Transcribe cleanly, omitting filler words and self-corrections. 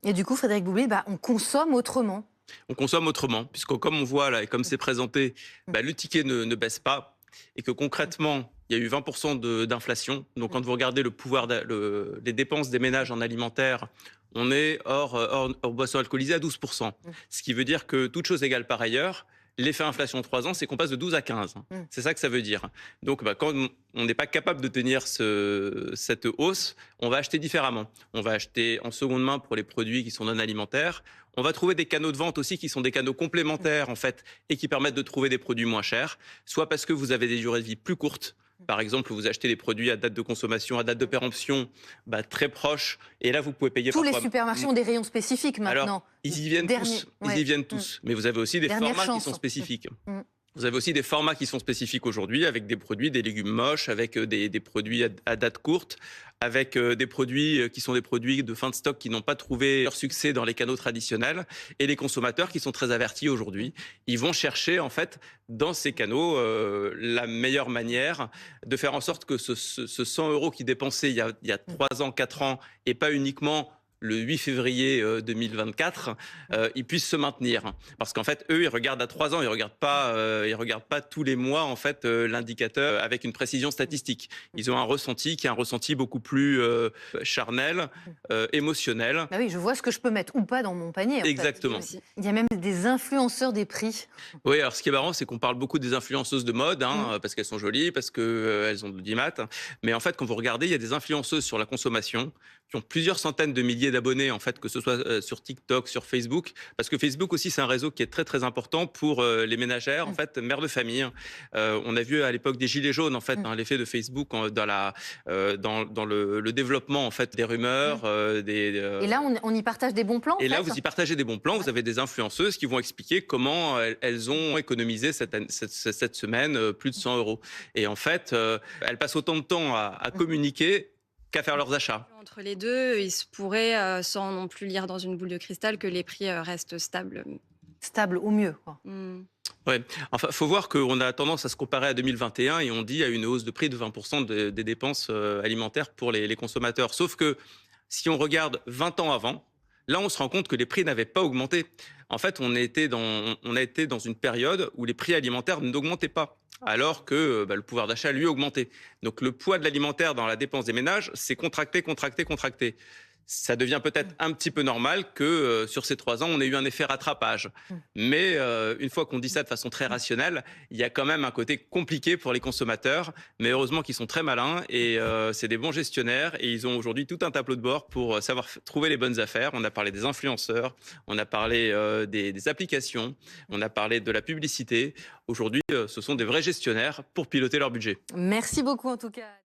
Et du coup, Frédéric Boulay, on consomme autrement. On consomme autrement, puisque comme on voit là et comme c'est présenté, le ticket ne baisse pas et que concrètement, il y a eu 20% d'inflation. Donc quand vous regardez le pouvoir, les dépenses des ménages en alimentaire, on est hors boissons alcoolisées à 12%. Ce qui veut dire que toute chose égale par ailleurs, l'effet inflation en 3 ans, c'est qu'on passe de 12 à 15. C'est ça que ça veut dire. Donc quand on n'est pas capable de tenir cette hausse, on va acheter différemment. On va acheter en seconde main pour les produits qui sont non alimentaires. On va trouver des canaux de vente aussi qui sont des canaux complémentaires en fait et qui permettent de trouver des produits moins chers, soit parce que vous avez des durées de vie plus courtes. Par exemple, vous achetez des produits à date de consommation, à date de péremption très proche, et là vous pouvez payer Tous les parfois. supermarchés ont des rayons spécifiques maintenant. Alors, ils y viennent tous, ils y viennent tous, mais vous avez aussi des Dernière formats qui chance. sont spécifiques. Vous avez aussi des formats qui sont spécifiques aujourd'hui, avec des produits, des légumes moches, avec des produits à date courte, avec des produits qui sont des produits de fin de stock qui n'ont pas trouvé leur succès dans les canaux traditionnels. Et les consommateurs qui sont très avertis aujourd'hui, ils vont chercher en fait dans ces canaux la meilleure manière de faire en sorte que ce 100 euros qu'ils dépensaient il y a 3 ans, 4 ans, et pas uniquement le 8 février 2024, ils puissent se maintenir. Parce qu'en fait, eux, ils regardent à 3 ans, ils regardent pas tous les mois en fait l'indicateur avec une précision statistique. Ils ont un ressenti qui est un ressenti beaucoup plus charnel, émotionnel. Bah oui, je vois ce que je peux mettre ou pas dans mon panier. En fait. Exactement. Il y a même des influenceurs des prix. Oui, alors ce qui est marrant, c'est qu'on parle beaucoup des influenceuses de mode, parce qu'elles sont jolies, parce qu'elles ont de l'audimat. Mais en fait, quand vous regardez, il y a des influenceuses sur la consommation qui ont plusieurs centaines de milliers d'abonnés, en fait, que ce soit sur TikTok, sur Facebook. Parce que Facebook aussi, c'est un réseau qui est très, très important pour les ménagères, en fait, mères de famille. On a vu à l'époque des gilets jaunes, en fait, l'effet de Facebook dans le développement, en fait, des rumeurs. Et là, on y partage des bons plans. Et là, vous y partagez des bons plans. Vous avez des influenceuses qui vont expliquer comment elles ont économisé cette semaine plus de 100 euros. Et en fait, elles passent autant de temps à communiquer qu'à faire leurs achats. Entre les deux, il se pourrait, sans non plus lire dans une boule de cristal, que les prix restent stables. Stable au mieux, quoi. Ouais. Enfin, faut voir qu'on a tendance à se comparer à 2021 et on dit à une hausse de prix de 20% des dépenses alimentaires pour les consommateurs. Sauf que si on regarde 20 ans avant, là, on se rend compte que les prix n'avaient pas augmenté. En fait, on a été dans une période où les prix alimentaires n'augmentaient pas, alors que le pouvoir d'achat, lui, augmentait. Donc, le poids de l'alimentaire dans la dépense des ménages, c'est contracté, contracté, contracté. Ça devient peut-être un petit peu normal que sur ces 3 ans, on ait eu un effet rattrapage. Mais une fois qu'on dit ça de façon très rationnelle, il y a quand même un côté compliqué pour les consommateurs. Mais heureusement qu'ils sont très malins et c'est des bons gestionnaires. Et ils ont aujourd'hui tout un tableau de bord pour savoir trouver les bonnes affaires. On a parlé des influenceurs, on a parlé des applications, on a parlé de la publicité. Aujourd'hui, ce sont des vrais gestionnaires pour piloter leur budget. Merci beaucoup en tout cas.